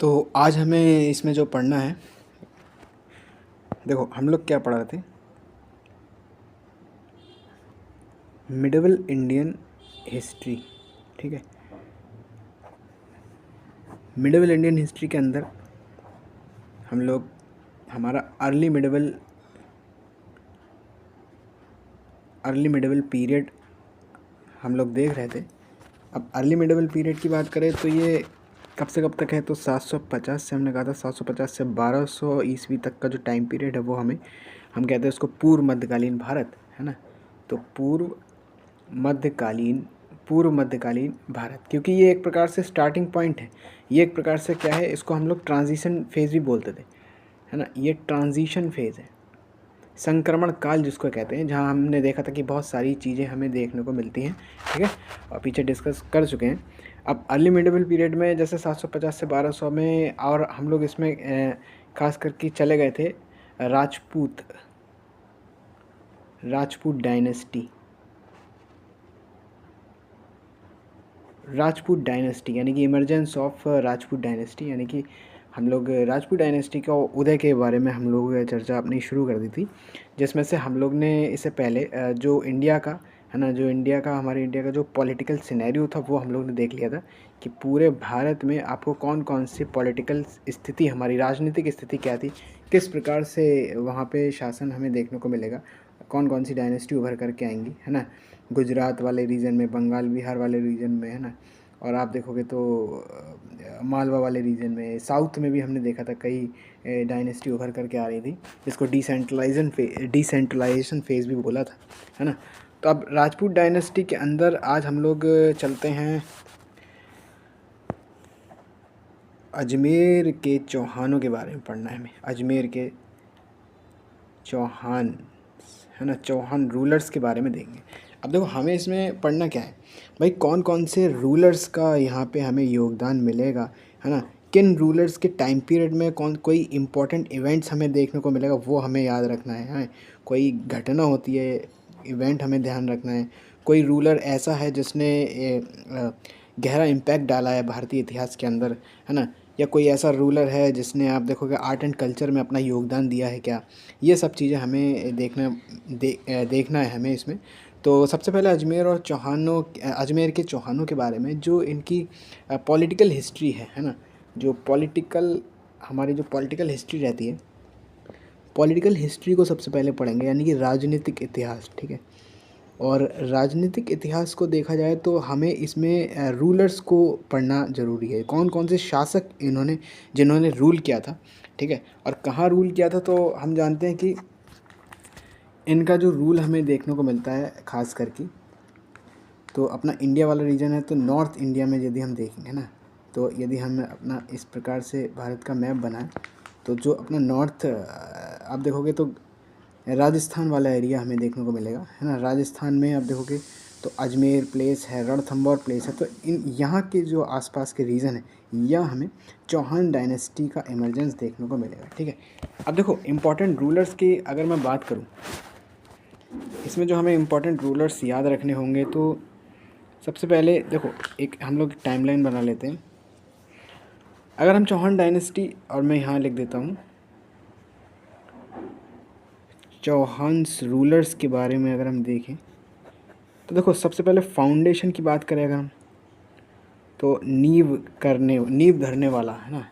तो आज हमें इसमें जो पढ़ना है, देखो हम लोग क्या पढ़ रहे थे, मिडिवल इंडियन हिस्ट्री। ठीक है, मिडिवल इंडियन हिस्ट्री के अंदर हम लोग हमारा अर्ली मिडिवल पीरियड हम लोग देख रहे थे। अब अर्ली मिडिवल पीरियड की बात करें तो ये कब से कब तक है, तो 750 से हमने कहा था 750 से 1200 ईस्वी तक का जो टाइम पीरियड है वो हम कहते हैं उसको पूर्व मध्यकालीन भारत, है ना। तो पूर्व मध्यकालीन भारत, क्योंकि ये एक प्रकार से स्टार्टिंग पॉइंट है, ये एक प्रकार से क्या है, इसको हम लोग ट्रांजिशन फेज़ भी बोलते थे, है ना। ये ट्रांजिशन फेज़ है, संक्रमण काल जिसको कहते हैं, जहाँ हमने देखा था कि बहुत सारी चीज़ें हमें देखने को मिलती हैं। ठीक है, और पीछे डिस्कस कर चुके हैं। अब अर्ली मिडिवल पीरियड में जैसे 750 से 1200 में, और हम लोग इसमें खास करके चले गए थे राजपूत डायनेस्टी, यानी कि इमरजेंस ऑफ राजपूत डायनेस्टी, यानी कि हम लोग राजपूत डायनेस्टी का उदय के बारे में हम लोग चर्चा अपनी शुरू कर दी थी, जिसमें से हम लोग ने इससे पहले जो इंडिया का है ना, हमारे इंडिया का जो पॉलिटिकल सिनेरियो था वो हम लोग ने देख लिया था कि पूरे भारत में आपको कौन कौन सी पॉलिटिकल स्थिति, हमारी राजनीतिक स्थिति क्या थी, किस प्रकार से वहाँ पे शासन हमें देखने को मिलेगा, कौन कौन सी डायनेस्टी उभर करके आएंगी, है ना। गुजरात वाले रीजन में, बंगाल बिहार वाले रीजन में, है ना, और आप देखोगे तो मालवा वाले रीजन में, साउथ में भी हमने देखा था कई डायनेस्टी उभर करके आ रही थी, जिसको डिसेंट्रलाइजेशन फेज़ भी बोला था, है ना। तो अब राजपूत डायनेस्टी के अंदर आज हम लोग चलते हैं अजमेर के चौहानों के बारे में पढ़ना है हमें, अजमेर के चौहान, है ना, चौहान रूलर्स के बारे में देंगे। अब देखो हमें इसमें पढ़ना क्या है भाई, कौन कौन से रूलर्स का यहाँ पे हमें योगदान मिलेगा, है ना, किन रूलर्स के टाइम पीरियड में कोई इंपॉर्टेंट इवेंट्स हमें देखने को मिलेगा वो हमें याद रखना है। कोई घटना होती है, इवेंट हमें ध्यान रखना है, कोई रूलर ऐसा है जिसने गहरा इम्पैक्ट डाला है भारतीय इतिहास के अंदर, है ना, या कोई ऐसा रूलर है जिसने आप देखोगे आर्ट एंड कल्चर में अपना योगदान दिया है क्या, ये सब चीज़ें हमें देखना है हमें इसमें। तो सबसे पहले अजमेर के चौहानों के बारे में, जो इनकी पॉलिटिकल हिस्ट्री है ना, हमारी जो पॉलिटिकल हिस्ट्री रहती है, पॉलिटिकल हिस्ट्री को सबसे पहले पढ़ेंगे, यानी कि राजनीतिक इतिहास। ठीक है, और राजनीतिक इतिहास को देखा जाए तो हमें इसमें रूलर्स को पढ़ना ज़रूरी है, कौन कौन से शासक जिन्होंने रूल किया था। ठीक है, और कहाँ रूल किया था, तो हम जानते हैं कि इनका जो रूल हमें देखने को मिलता है ख़ास करके, तो अपना इंडिया वाला रीजन है, तो नॉर्थ इंडिया में यदि हम देखेंगे ना, तो यदि हम अपना इस प्रकार से भारत का मैप बनाएं, तो जो अपना नॉर्थ आप देखोगे तो राजस्थान वाला एरिया हमें देखने को मिलेगा, है ना। राजस्थान में आप देखोगे तो अजमेर प्लेस है, रणथंभौर प्लेस है, तो इन यहाँ के जो आसपास के रीजन है, यह हमें चौहान डायनेस्टी का इमरजेंस देखने को मिलेगा। ठीक है, अब देखो इम्पॉर्टेंट रूलर्स की अगर मैं बात करूँ, इसमें जो हमें इम्पॉर्टेंट रूलर्स याद रखने होंगे, तो सबसे पहले देखो एक हम लोग टाइमलाइन बना लेते हैं। अगर हम चौहान डायनेस्टी, और मैं यहाँ लिख देता हूँ चौहान्स रूलर्स के बारे में अगर हम देखें, तो देखो सबसे पहले फाउंडेशन की बात करें अगर हम, तो नींव धरने वाला, है ना,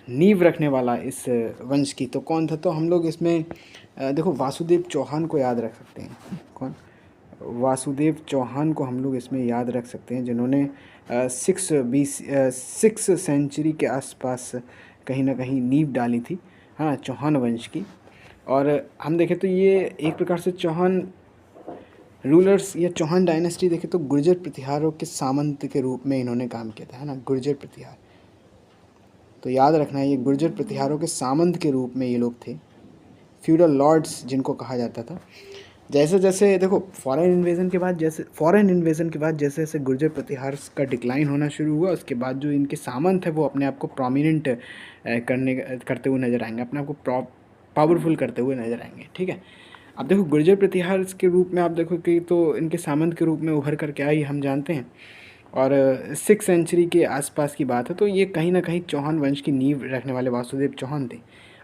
नींव रखने वाला इस वंश की, तो कौन था, तो हम लोग इसमें देखो वासुदेव चौहान को याद रख सकते हैं। कौन? वासुदेव चौहान को हम लोग इसमें याद रख सकते हैं, जिन्होंने 6 सेंचुरी के आसपास कहीं ना कहीं नींव डाली थी, हाँ, चौहान वंश की। और हम देखें तो ये एक प्रकार से चौहान रूलर्स या चौहान डायनेस्टी देखें तो गुर्जर प्रतिहारों के सामंत के रूप में इन्होंने काम किया था, है ना, गुर्जर प्रतिहार। तो याद रखना है, ये गुर्जर प्रतिहारों के सामंत के रूप में ये लोग थे, फ्यूडल लॉर्ड्स जिनको कहा जाता था। जैसे जैसे देखो फॉरेन इन्वेजन के बाद जैसे जैसे गुर्जर प्रतिहार का डिक्लाइन होना शुरू हुआ, उसके बाद जो इनके सामंत है वो अपने आप को प्रोमिनेंट करते हुए नजर आएंगे, अपने आप को पावरफुल करते हुए नजर आएंगे। ठीक है, अब देखो गुर्जर प्रतिहार के रूप में आप देखो कि तो इनके सामंत के रूप में उभर कर क्या ही हम जानते हैं, और 6th सेंचुरी के आसपास की बात है। तो ये कहीं ना कहीं चौहान वंश की नींव रखने वाले वासुदेव चौहान थे।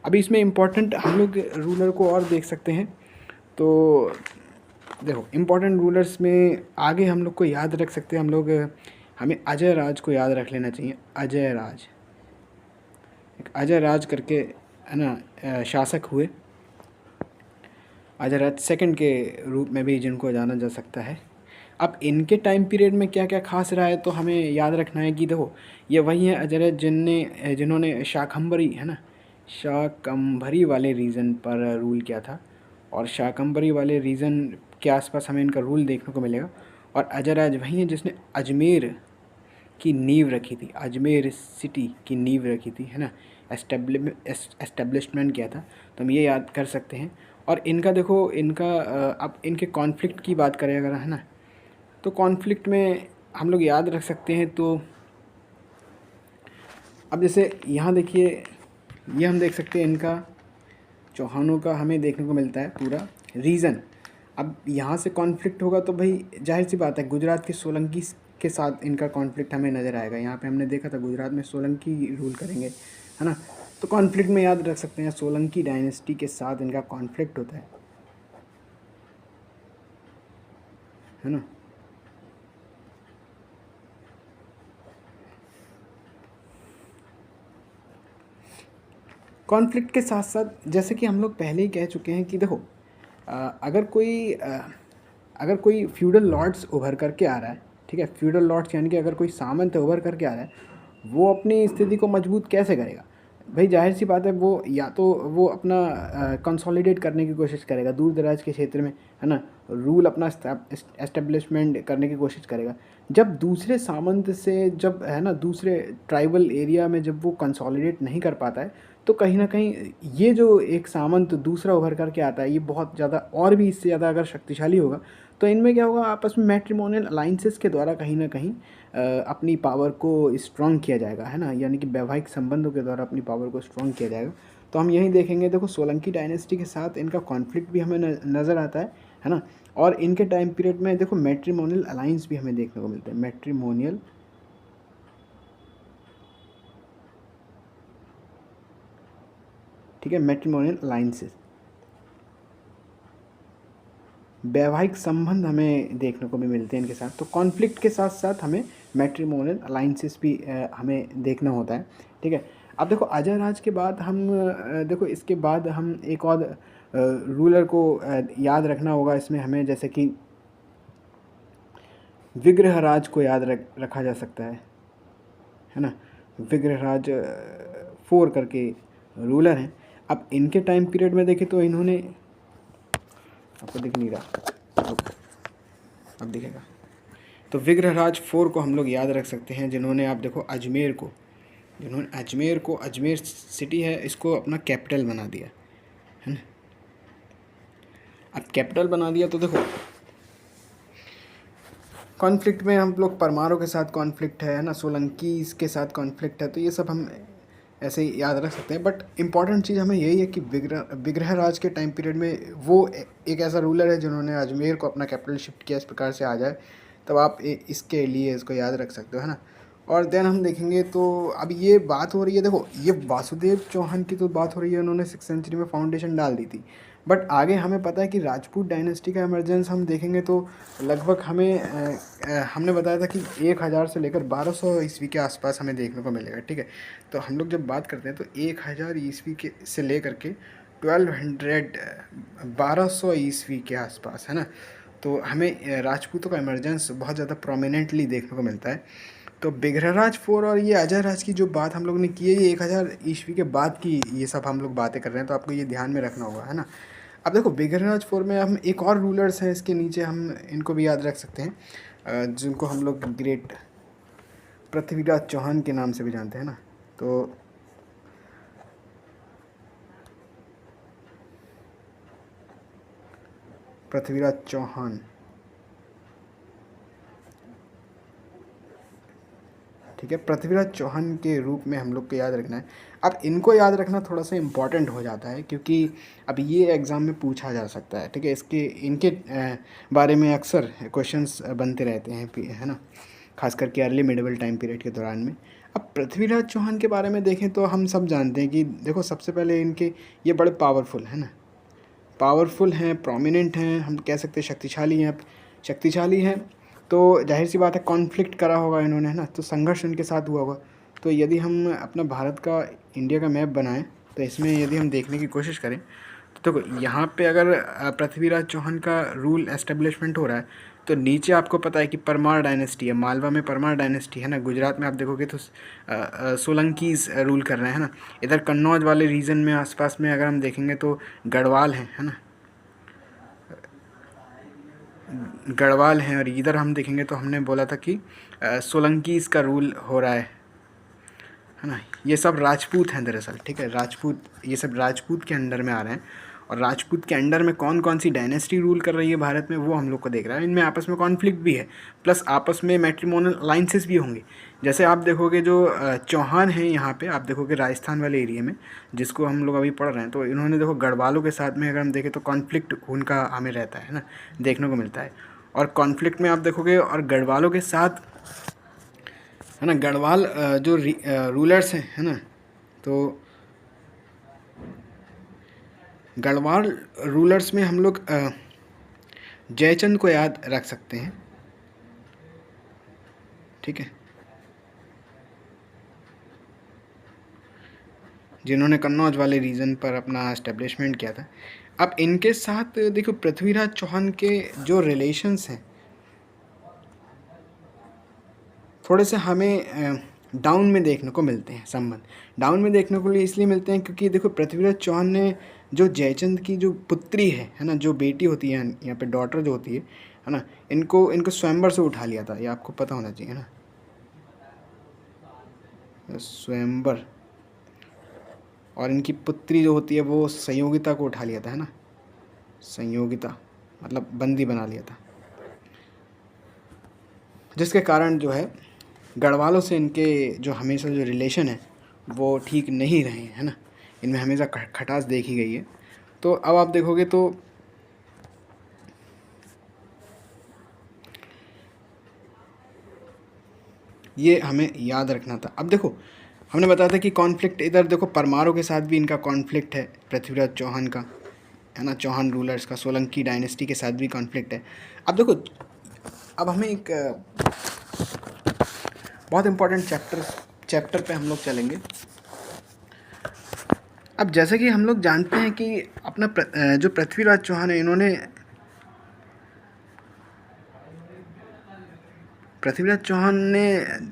अभी इसमें इम्पोर्टेंट हम लोग रूलर को और देख सकते हैं। तो देखो इम्पोर्टेंट रूलर्स में आगे हम लोग को याद रख सकते हैं हम लोग, हमें अजय राज को याद रख लेना चाहिए। अजय राज, एक अजय राज करके है ना शासक हुए, अजय राज सेकंड के रूप में भी जिनको जाना जा सकता है। अब इनके टाइम पीरियड में क्या क्या खास रहा है तो हमें याद रखना है कि देखो ये वही है अजय राज जिन्होंने शाकंभरी है ना, शाकंभरी वाले रीजन पर रूल किया था। और शाकंभरी वाले रीजन के आसपास हमें इनका रूल देखने को मिलेगा। और अजय राज वही है जिसने अजमेर की नींव रखी थी, अजमेर सिटी की नींव रखी थी है ना, एस्टेब्लिशमेंट किया था। तो हम ये याद कर सकते हैं। और इनका देखो इनका अब इनके कॉन्फ्लिक्ट की बात करें अगर है ना, तो कॉन्फ्लिक्ट में हम लोग याद रख सकते हैं। तो अब जैसे यहाँ देखिए, ये हम देख सकते हैं इनका चौहानों का हमें देखने को मिलता है पूरा रीज़न। अब यहाँ से कॉन्फ्लिक्ट होगा तो भाई जाहिर सी बात है गुजरात के सोलंकी के साथ इनका कॉन्फ्लिक्ट हमें नज़र आएगा। यहाँ पे हमने देखा था गुजरात में सोलंकी रूल करेंगे है ना। तो कॉन्फ्लिक्ट में याद रख सकते हैं सोलंकी डायनेस्टी के साथ इनका कॉन्फ्लिक्ट होता है ना। कॉन्फ्लिक्ट के साथ साथ जैसे कि हम लोग पहले ही कह चुके हैं कि देखो अगर कोई फ्यूडल लॉर्ड्स उभर करके आ रहा है, ठीक है, फ्यूडल लॉर्ड्स यानी कि अगर कोई सामंत उभर करके आ रहा है, वो अपनी स्थिति को मजबूत कैसे करेगा। भाई जाहिर सी बात है वो या तो वो अपना कंसोलिडेट करने की कोशिश करेगा दूर दराज के क्षेत्र में है ना, रूल अपना एस्टेब्लिशमेंट करने की कोशिश करेगा। जब दूसरे सामंत से जब है ना दूसरे ट्राइबल एरिया में जब वो कंसोलिडेट नहीं कर पाता है, तो कहीं ना कहीं ये जो एक सामंत दूसरा उभर करके आता है ये बहुत ज़्यादा और भी इससे ज़्यादा अगर शक्तिशाली होगा, तो इनमें क्या होगा आपस में मैट्रिमोनियल अलाइंसेस के द्वारा कहीं ना कहीं अपनी पावर को स्ट्रॉन्ग किया जाएगा है ना, यानी कि वैवाहिक संबंधों के द्वारा अपनी पावर को स्ट्रॉन्ग किया जाएगा। तो हम यही देखेंगे देखो सोलंकी डायनेस्टी के साथ इनका कॉन्फ्लिक्ट भी हमें नज़र आता है ना। और इनके टाइम पीरियड में देखो मैट्रिमोनियल अलाइंस भी हमें देखने को मिलते हैं, मैट्रिमोनियल ठीक है, मैट्रिमोनियल अलाइंसेस, वैवाहिक संबंध हमें देखने को भी मिलते हैं इनके साथ। तो कॉन्फ्लिक्ट के साथ साथ हमें मैट्रिमोनियल अलाइंसेस भी हमें देखना होता है, ठीक है। अब देखो अजय राज के बाद हम देखो इसके बाद हम एक और रूलर को याद रखना होगा इसमें हमें, जैसे कि विग्रहराज को याद रखा जा सकता है ना। विग्रहराज 4 करके रूलर हैं। अब इनके टाइम पीरियड में देखें तो इन्होंने, आपको दिख नहीं रहा, अब दिखेगा। तो विग्रहराज 4 को हम लोग याद रख सकते हैं, जिन्होंने आप देखो अजमेर सिटी है इसको अपना कैपिटल बना दिया है ना। अब कैपिटल बना दिया तो देखो कॉन्फ्लिक्ट में हम लोग परमारों के साथ कॉन्फ्लिक्ट है ना, सोलंकी के साथ कॉन्फ्लिक्ट है, तो ये सब हम ऐसे ही याद रख सकते हैं। बट इम्पॉर्टेंट चीज़ हमें यही है कि विग्रहराज के टाइम पीरियड में वो एक ऐसा रूलर है जिन्होंने अजमेर को अपना कैपिटल शिफ्ट किया, इस प्रकार से आ जाए, तब आप इसके लिए इसको याद रख सकते हो है ना। और देन हम देखेंगे तो अब ये बात हो रही है, देखो ये वासुदेव चौहान की तो बात हो रही है, उन्होंने 6th सेंचुरी में फाउंडेशन डाल दी थी। बट आगे हमें पता है कि राजपूत डायनेस्टी का इमरजेंस हम देखेंगे तो लगभग हमें हमने बताया था कि 1000 से लेकर 1200 ईस्वी के आसपास हमें देखने को मिलेगा, ठीक है। तो हम लोग जब बात करते हैं तो 1000 ईस्वी के से लेकर के 1200 ईस्वी के आसपास है ना, तो हमें राजपूतों का इमरजेंस बहुत ज़्यादा प्रोमिनेंटली देखने को मिलता है। तो विग्रहराज 4 और ये अजय राज की जो बात हम लोग ने की है ये 1000 ईस्वी के बाद की ये सब हम लोग बातें कर रहे हैं, तो आपको ये ध्यान में रखना होगा है ना। अब देखो विग्रहराज 4 में हम एक और रूलर्स हैं इसके नीचे, हम इनको भी याद रख सकते हैं जिनको हम लोग ग्रेट पृथ्वीराज चौहान के नाम से भी जानते हैं ना। तो पृथ्वीराज चौहान, ठीक है, पृथ्वीराज चौहान के रूप में हम लोग को याद रखना है। अब इनको याद रखना थोड़ा सा इम्पॉर्टेंट हो जाता है क्योंकि अब ये एग्ज़ाम में पूछा जा सकता है, ठीक है, इनके बारे में अक्सर क्वेश्चंस बनते रहते हैं है ना। खास करके अर्ली मिडिवल टाइम पीरियड के दौरान में। अब पृथ्वीराज चौहान के बारे में देखें तो हम सब जानते हैं कि देखो सबसे पहले इनके ये बड़े पावरफुल है ना, पावरफुल हैं, प्रोमिनेंट हैं, हम कह सकते हैं शक्तिशाली हैं। शक्तिशाली हैं तो जाहिर सी बात है कॉन्फ्लिक्ट करा होगा इन्होंने, है ना, तो संघर्ष इनके साथ हुआ होगा। तो यदि हम अपना भारत का, इंडिया का मैप बनाएं तो इसमें यदि हम देखने की कोशिश करें तो देखो यहाँ पे अगर पृथ्वीराज चौहान का रूल एस्टेब्लिशमेंट हो रहा है तो नीचे आपको पता है कि परमार डायनेस्टी है, मालवा में परमार डायनेस्टी है ना, गुजरात में आप देखोगे तो सोलंकीज रूल कर रहे हैं ना, इधर कन्नौज वाले रीजन में आसपास में अगर हम देखेंगे तो गढ़वाल हैं, है ना, गढ़वाल हैं, और इधर हम देखेंगे तो हमने बोला था कि सोलंकीज का रूल हो रहा है ना। ये सब राजपूत हैं दरअसल, ठीक है, राजपूत, ये सब राजपूत के अंडर में आ रहे हैं। और राजपूत के अंडर में कौन कौन सी डायनेस्टी रूल कर रही है भारत में वो हम लोग को देख रहा है। इनमें आपस में कॉन्फ्लिक्ट भी है, प्लस आपस में मैट्रिमोनियल अलाइंसेस भी होंगे। जैसे आप देखोगे जो चौहान हैं यहाँ पे, आप देखोगे राजस्थान वाले एरिया में जिसको हम लोग अभी पढ़ रहे हैं, तो इन्होंने देखो गढ़वालों के साथ में अगर हम देखें तो कॉन्फ्लिक्ट उनका हमें रहता है ना, देखने को मिलता है। और कॉन्फ्लिक्ट में आप देखोगे और गढ़वालों के साथ, है ना, गढ़वाल जो रूलर्स हैं, है ना, तो गढ़वाल रूलर्स में हम लोग जयचंद को याद रख सकते हैं, ठीक है, जिन्होंने कन्नौज वाले रीजन पर अपना एस्टेब्लिशमेंट किया था। अब इनके साथ देखो पृथ्वीराज चौहान के जो रिलेशंस हैं थोड़े से हमें डाउन में देखने को मिलते हैं। संबंध डाउन में देखने को लिए इसलिए मिलते हैं क्योंकि देखो पृथ्वीराज चौहान ने जो जयचंद की जो पुत्री है ना, जो बेटी होती है यहाँ पे, डॉटर जो होती है ना, इनको स्वयंवर से उठा लिया था, ये आपको पता होना चाहिए ना, स्वयंवर। और इनकी पुत्री जो होती है वो संयोगिता को उठा लिया था, है ना, संयोगिता मतलब बंदी बना लिया था, जिसके कारण जो है गढ़वालों से इनके जो हमेशा जो रिलेशन है वो ठीक नहीं रहे, है ना, इनमें हमेशा खटास देखी गई है। तो अब आप देखोगे तो ये हमें याद रखना था। अब देखो हमने बताया था कि कॉन्फ्लिक्ट, इधर देखो परमारों के साथ भी इनका कॉन्फ्लिक्ट है पृथ्वीराज चौहान का, है ना, चौहान रूलर्स का, सोलंकी डायनेस्टी के साथ भी कॉन्फ्लिक्ट है। अब देखो अब हमें एक बहुत इम्पोर्टेंट चैप्टर पे हम लोग चलेंगे। अब जैसे कि हम लोग जानते हैं कि अपना जो पृथ्वीराज चौहान है, इन्होंने पृथ्वीराज चौहान ने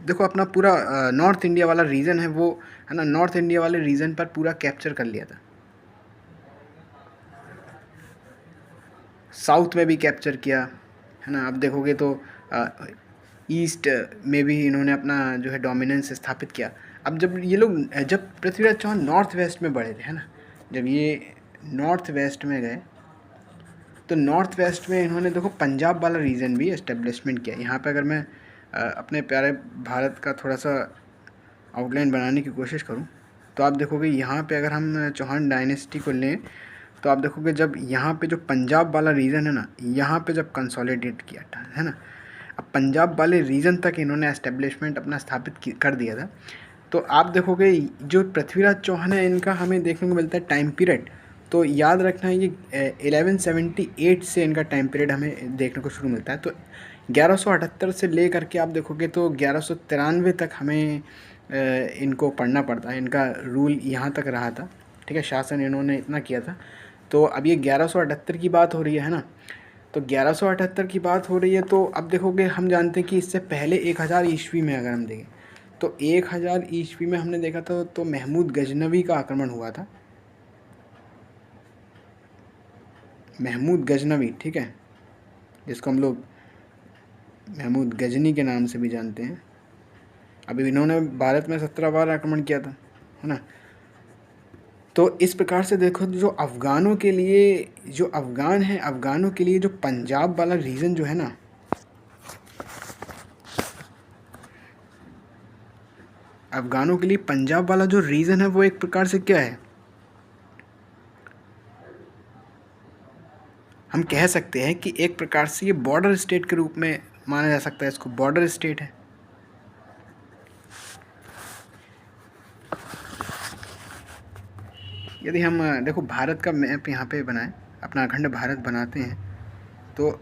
देखो अपना पूरा नॉर्थ इंडिया वाला रीजन है वो, है ना, नॉर्थ इंडिया वाले रीजन पर पूरा कैप्चर कर लिया था। साउथ में भी कैप्चर किया, है ना, आप देखोगे तो ईस्ट में भी इन्होंने अपना जो है डोमिनेंस स्थापित किया। अब जब पृथ्वीराज चौहान नॉर्थ वेस्ट में बढ़े थे, है ना, जब ये नॉर्थ वेस्ट में गए तो नॉर्थ वेस्ट में इन्होंने देखो पंजाब वाला रीजन भी एस्टेब्लिशमेंट किया। यहाँ पे अगर मैं अपने प्यारे भारत का थोड़ा सा आउटलाइन बनाने की कोशिश करूँ तो आप देखोगे यहाँ पे अगर हम चौहान डायनेस्टी को लें तो आप देखोगे जब यहाँ पे जो पंजाब वाला रीजन है ना, यहाँ पे जब कंसोलिडेट किया था, है ना, अब पंजाब वाले रीजन तक इन्होंने एस्टेब्लिशमेंट अपना स्थापित कर दिया था। तो आप देखोगे जो पृथ्वीराज चौहान है इनका हमें देखने को मिलता है टाइम पीरियड, तो याद रखना है ये 1178 से इनका टाइम पीरियड हमें देखने को शुरू मिलता है। तो 1178 से ले करके आप देखोगे तो 1193 तक हमें इनको पढ़ना पड़ता है, इनका रूल यहाँ तक रहा था, ठीक है, शासन इन्होंने इतना किया था। तो अब ये 1178 की बात हो रही है ना, तो 1178 की बात हो रही है तो अब देखोगे हम जानते हैं कि इससे पहले 1000 ईस्वी में अगर हम देखें तो 1000 ईस्वी में हमने देखा था तो महमूद गजनवी का आक्रमण हुआ था, महमूद गजनवी, ठीक है, जिसको हम लोग महमूद गजनी के नाम से भी जानते हैं। अभी इन्होंने भारत में 17 बार आक्रमण किया था, है ना। तो इस प्रकार से देखो जो अफ़गानों के लिए, जो अफ़गान हैं, अफ़गानों के लिए जो पंजाब वाला रीजन जो है ना, अफ़गानों के लिए पंजाब वाला जो रीजन है वो एक प्रकार से क्या है, हम कह सकते हैं कि एक प्रकार से ये बॉर्डर स्टेट के रूप में माना जा सकता है, इसको बॉर्डर स्टेट है, यदि हम देखो भारत का मैप यहाँ पे बनाएं, अपना अखंड भारत बनाते हैं, तो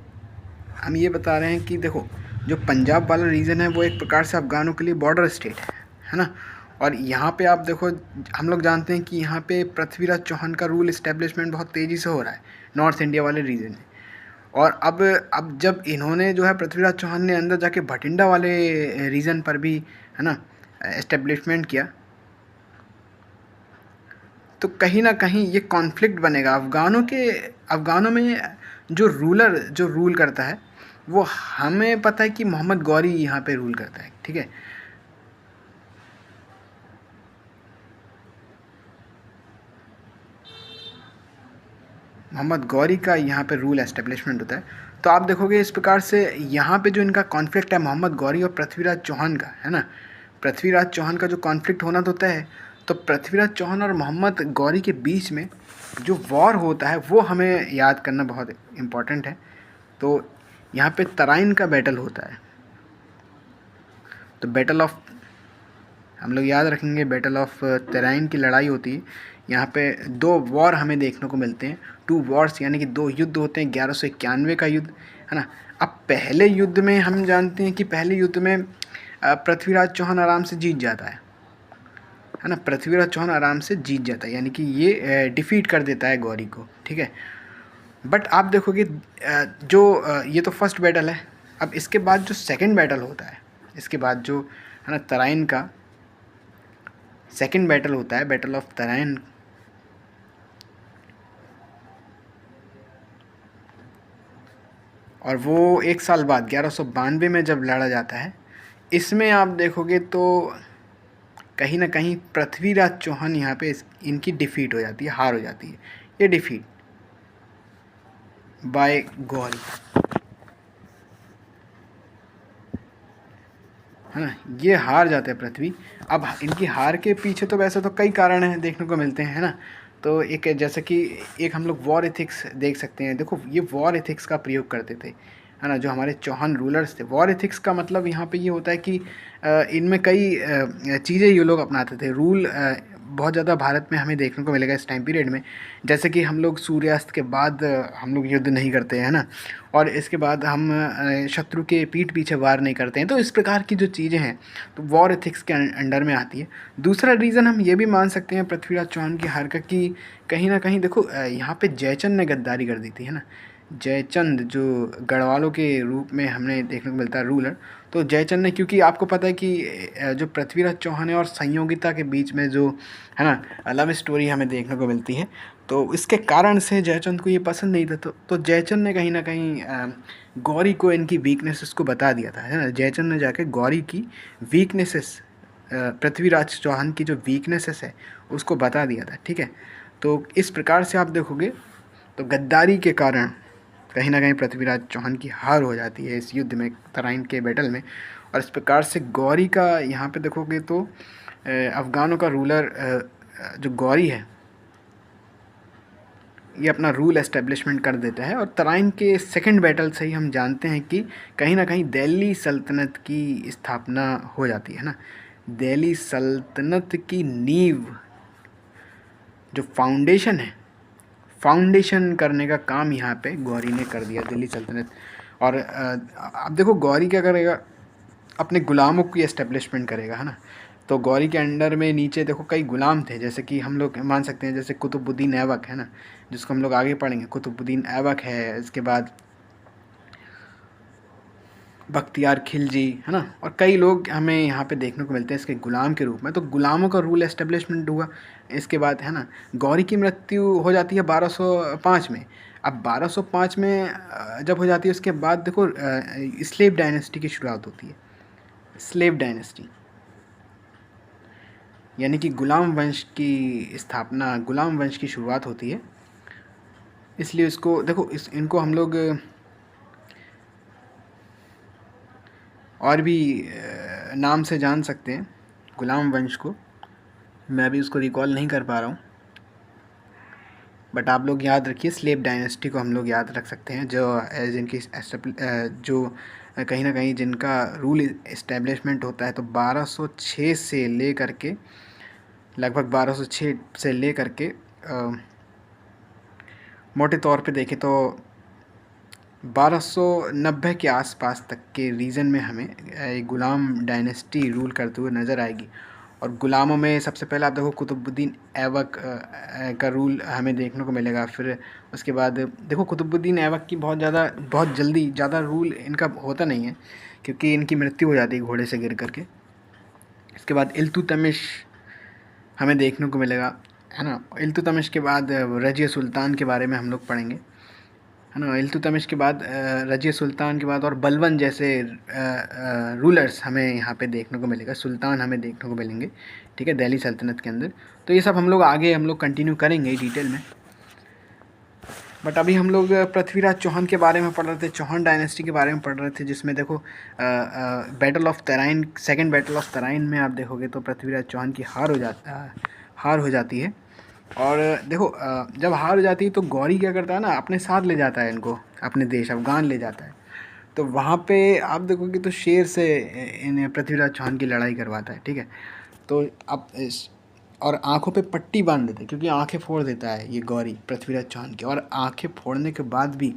हम ये बता रहे हैं कि देखो जो पंजाब वाला रीजन है वो एक प्रकार से अफ़गानों के लिए बॉर्डर स्टेट है ना। और यहाँ पे आप देखो, हम लोग जानते हैं कि यहाँ पे पृथ्वीराज चौहान का रूल इस्टेब्लिशमेंट बहुत तेज़ी से हो रहा है नॉर्थ इंडिया वाले रीजन में। और अब जब इन्होंने जो है पृथ्वीराज चौहान ने अंदर जाके भटिंडा वाले रीजन पर भी है ना एस्टेब्लिशमेंट किया, तो कहीं ना कहीं ये कॉन्फ्लिक्ट बनेगा अफ़गानों में। जो रूल करता है वो हमें पता है कि मोहम्मद गौरी यहाँ पे रूल करता है, ठीक है। मोहम्मद गौरी का यहाँ पे रूल एस्टेब्लिशमेंट होता है। तो आप देखोगे इस प्रकार से यहाँ पे जो इनका कॉन्फ्लिक्ट है मोहम्मद गौरी और पृथ्वीराज चौहान का, है ना, पृथ्वीराज चौहान का जो कॉन्फ्लिक्ट होना तो तय है। तो पृथ्वीराज चौहान और मोहम्मद गौरी के बीच में जो वॉर होता है वो हमें याद करना बहुत इम्पॉर्टेंट है। तो यहाँ पे तराइन का बैटल होता है। तो बैटल ऑफ, हम लोग याद रखेंगे, बैटल ऑफ तराइन की लड़ाई होती है। यहाँ पे 2 वॉर हमें देखने को मिलते हैं, 2 वॉर्स, यानी कि 2 युद्ध होते हैं। 1191 का युद्ध, है ना। अब पहले युद्ध में हम जानते हैं कि पहले युद्ध में पृथ्वीराज चौहान आराम से जीत जाता है ना। पृथ्वीराज चौहान आराम से जीत जाता है, यानी कि ये डिफीट कर देता है गौरी को, ठीक है। बट आप देखोगे ये तो फर्स्ट बैटल है। अब इसके बाद जो सेकंड बैटल होता है, इसके बाद जो है ना तराइन का सेकंड बैटल होता है, बैटल ऑफ तराइन। और वो 1 साल बाद 1192 में जब लड़ा जाता है, इसमें आप देखोगे तो कहीं ना कहीं पृथ्वीराज चौहान यहाँ पे इनकी डिफीट हो जाती है, हार हो जाती है। ये डिफीट बाय गौरी, है ना, ये हार जाते हैं पृथ्वी। अब इनकी हार के पीछे तो वैसे तो कई कारण हैं देखने को मिलते हैं, है ना। तो एक जैसे कि एक हम लोग वॉर एथिक्स देख सकते हैं। देखो ये वॉर एथिक्स का प्रयोग करते थे, है ना, जो हमारे चौहान रूलर्स थे। वॉर एथिक्स का मतलब यहाँ पे ये होता है कि इनमें कई चीज़ें ये लोग अपनाते थे। रूल बहुत ज़्यादा भारत में हमें देखने को मिलेगा इस टाइम पीरियड में, जैसे कि हम लोग सूर्यास्त के बाद हम लोग युद्ध नहीं करते हैं ना, और इसके बाद हम शत्रु के पीठ पीछे वार नहीं करते हैं। तो इस प्रकार की जो चीज़ें हैं तो वॉर एथिक्स के अंडर में आती है। दूसरा रीज़न हम ये भी मान सकते हैं पृथ्वीराज चौहान की हार का कि कहीं ना कहीं देखो यहाँ पे जयचंद ने गद्दारी कर दी थी, है ना। जयचंद जो गढ़वालों के रूप में हमने देखने को मिलता है रूलर, तो जयचंद ने, क्योंकि आपको पता है कि जो पृथ्वीराज चौहान है और संयोगिता के बीच में जो है ना लव स्टोरी हमें देखने को मिलती है, तो इसके कारण से जयचंद को ये पसंद नहीं था। तो जयचंद ने कहीं ना कहीं गौरी को इनकी वीकनेसेस को बता दिया था, है ना। जयचंद ने जाके गौरी की वीकनेसेस, पृथ्वीराज चौहान की जो वीकनेसेस है उसको बता दिया था, ठीक है। तो इस प्रकार से आप देखोगे तो गद्दारी के कारण कहीं ना कहीं पृथ्वीराज चौहान की हार हो जाती है इस युद्ध में, तराइन के बैटल में। और इस प्रकार से गौरी का यहाँ पे देखोगे तो अफ़गानों का रूलर जो गौरी है ये अपना रूल एस्टेब्लिशमेंट कर देता है। और तराइन के सेकंड बैटल से ही हम जानते हैं कि कहीं ना कहीं दिल्ली सल्तनत की स्थापना हो जाती है ना। दिल्ली सल्तनत की नींव, जो फाउंडेशन है, फाउंडेशन करने का काम यहाँ पे गौरी ने कर दिया, दिल्ली सल्तनत। और अब देखो गौरी क्या करेगा, अपने गुलामों की एस्टेब्लिशमेंट करेगा, है ना। तो गौरी के अंडर में नीचे देखो कई गुलाम थे, जैसे कि हम लोग मान सकते हैं जैसे कुतुबुद्दीन ऐबक, है ना, जिसको हम लोग आगे पढ़ेंगे। कुतुबुद्दीन ऐबक है, इसके बाद बख्तियार खिलजी, है ना, और कई लोग हमें यहाँ पे देखने को मिलते हैं इसके गुलाम के रूप में। तो गुलामों का रूल एस्टेब्लिशमेंट हुआ। इसके बाद, है ना, गौरी की मृत्यु हो जाती है 1205 में। अब 1205 में जब हो जाती है उसके बाद देखो स्लेव डायनेस्टी की शुरुआत होती है। स्लेव डायनेस्टी यानी कि गुलाम वंश की स्थापना, गुलाम वंश की शुरुआत होती है। इसलिए इसको देखो इनको हम लोग और भी नाम से जान सकते हैं गुलाम वंश को। मैं अभी उसको रिकॉल नहीं कर पा रहा हूँ, बट आप लोग याद रखिए स्लेव डायनेस्टी को हम लोग याद रख सकते हैं, जो जिनकी जो कहीं ना कहीं जिनका रूल इस्टेब्लिशमेंट होता है। तो 1206 से ले करके लगभग 1206 से ले करके मोटे तौर पे देखें तो 1290 के आसपास तक के रीजन में हमें एक ग़ुलाम डायनेस्टी रूल करते हुए नज़र आएगी। और ग़ुलामों में सबसे पहले आप देखो कुतुबुद्दीन ऐबक का रूल हमें देखने को मिलेगा। फिर उसके बाद देखो कुतुबुद्दीन ऐबक की बहुत जल्दी ज़्यादा रूल इनका होता नहीं है, क्योंकि इनकी मृत्यु हो जाती है घोड़े से गिर करके। इसके बाद इल्तुतमिश हमें देखने को मिलेगा, है ना। इल्तुतमिश के बाद रजिया सुल्तान के बारे में हम लोग पढ़ेंगे, है ना। इल्तुतमिश के बाद रजिया सुल्तान के बाद और बलबन जैसे रूलर्स हमें यहाँ पे देखने को मिलेगा, सुल्तान हमें देखने को मिलेंगे, ठीक है, दिल्ली सल्तनत के अंदर। तो ये सब हम लोग आगे कंटिन्यू करेंगे डिटेल में। बट अभी हम लोग पृथ्वीराज चौहान के बारे में पढ़ रहे थे, चौहान डायनेस्टी के बारे में पढ़ रहे थे, जिसमें देखो battle of Tarain, second battle of Tarain में आप देखोगे तो पृथ्वीराज चौहान की हार हो जाती है। और देखो जब हार हो जाती है तो गौरी क्या करता है ना, अपने साथ ले जाता है इनको, अपने देश अफ़गान ले जाता है। तो वहाँ पे आप देखोगे तो शेर से इन पृथ्वीराज चौहान की लड़ाई करवाता है, ठीक है। तो अब और आँखों पे पट्टी बांध देते हैं, क्योंकि आँखें फोड़ देता है ये गौरी पृथ्वीराज चौहान की। और आँखें फोड़ने के बाद भी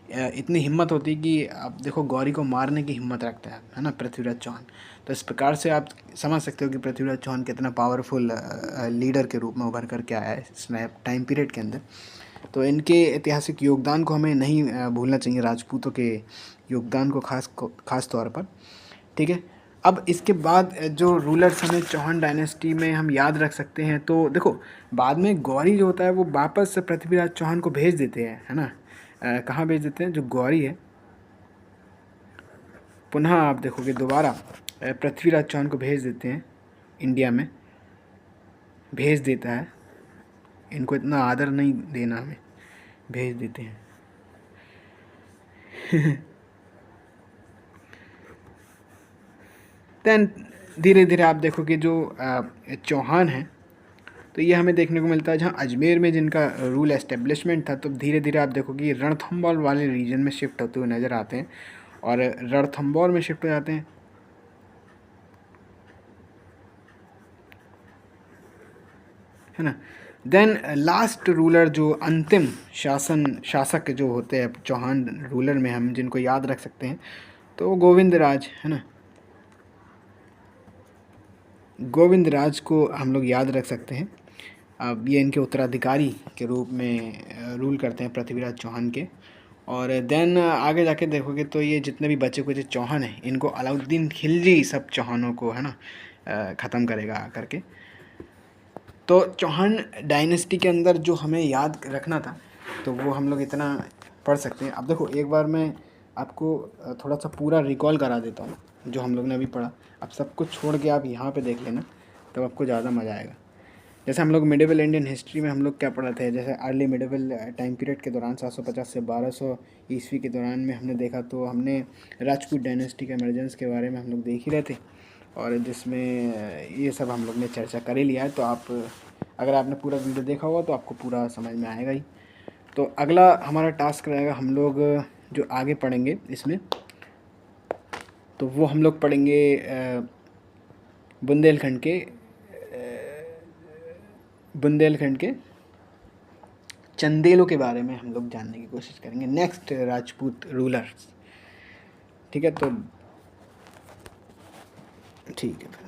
इतनी हिम्मत होती है कि आप देखो गौरी को मारने की हिम्मत रखता है ना पृथ्वीराज चौहान। तो इस प्रकार से आप समझ सकते हो कि पृथ्वीराज चौहान कितना पावरफुल लीडर के रूप में उभर कर के आया है इस टाइम पीरियड के अंदर। तो इनके ऐतिहासिक योगदान को हमें नहीं भूलना चाहिए, राजपूतों के योगदान को खास तौर पर, ठीक है। अब इसके बाद जो रूलर्स हमें चौहान डायनेस्टी में हम याद रख सकते हैं, तो देखो बाद में गौरी जो होता है वो वापस पृथ्वीराज चौहान को भेज देते हैं, है ना। कहाँ भेज देते हैं, जो गौरी है पुनः आप देखोगे दोबारा पृथ्वीराज चौहान को भेज देते हैं, इंडिया में भेज देता है। इनको इतना आदर नहीं देना, हमें भेज देते हैं। दैन धीरे धीरे आप देखोगे जो चौहान हैं, तो ये हमें देखने को मिलता है जहाँ अजमेर में जिनका रूल एस्टेब्लिशमेंट था, तो धीरे धीरे आप देखोगे रणथंबोर वाले रीजन में शिफ्ट होते हुए नज़र आते हैं और रणथंबोर में शिफ्ट हो जाते हैं। है ना। देन लास्ट रूलर जो अंतिम शासक जो होते हैं चौहान रूलर में हम जिनको याद रख सकते हैं, तो गोविंद राज, है ना। गोविंद राज को हम लोग याद रख सकते हैं। अब ये इनके उत्तराधिकारी के रूप में रूल करते हैं पृथ्वीराज चौहान के। और देन आगे जाके देखोगे तो ये जितने भी बचे कुचे चौहान हैं, इनको अलाउद्दीन खिलजी सब चौहानों को, है ना, ख़त्म करेगा आकर के। तो चौहान डायनेस्टी के अंदर जो हमें याद रखना था, तो वो हम लोग इतना पढ़ सकते हैं। अब देखो एक बार मैं आपको थोड़ा सा पूरा रिकॉल करा देता हूँ जो हम लोग ने अभी पढ़ा। अब सब कुछ छोड़ के आप यहाँ पे देख लेना, तब आपको ज़्यादा मज़ा आएगा। जैसे हम लोग मिडिवल इंडियन हिस्ट्री में हम लोग क्या पढ़ा थे, जैसे अर्ली मिडिवल टाइम पीरियड के दौरान 750 से 1200 ईस्वी के दौरान में हमने देखा, तो हमने राजपूत डायनेस्टी के एमरजेंस के बारे में हम लोग देख ही रहे थे, और जिसमें ये सब हम लोग ने चर्चा कर ही लिया है। तो आप अगर आपने पूरा वीडियो देखा होगा तो आपको पूरा समझ में आएगा ही। तो अगला हमारा टास्क रहेगा, हम लोग जो आगे पढ़ेंगे इसमें, तो वो हम लोग पढ़ेंगे बुंदेलखंड के चंदेलों के बारे में हम लोग जानने की कोशिश करेंगे, नेक्स्ट राजपूत रूलर्स, ठीक है। तो ठीक है।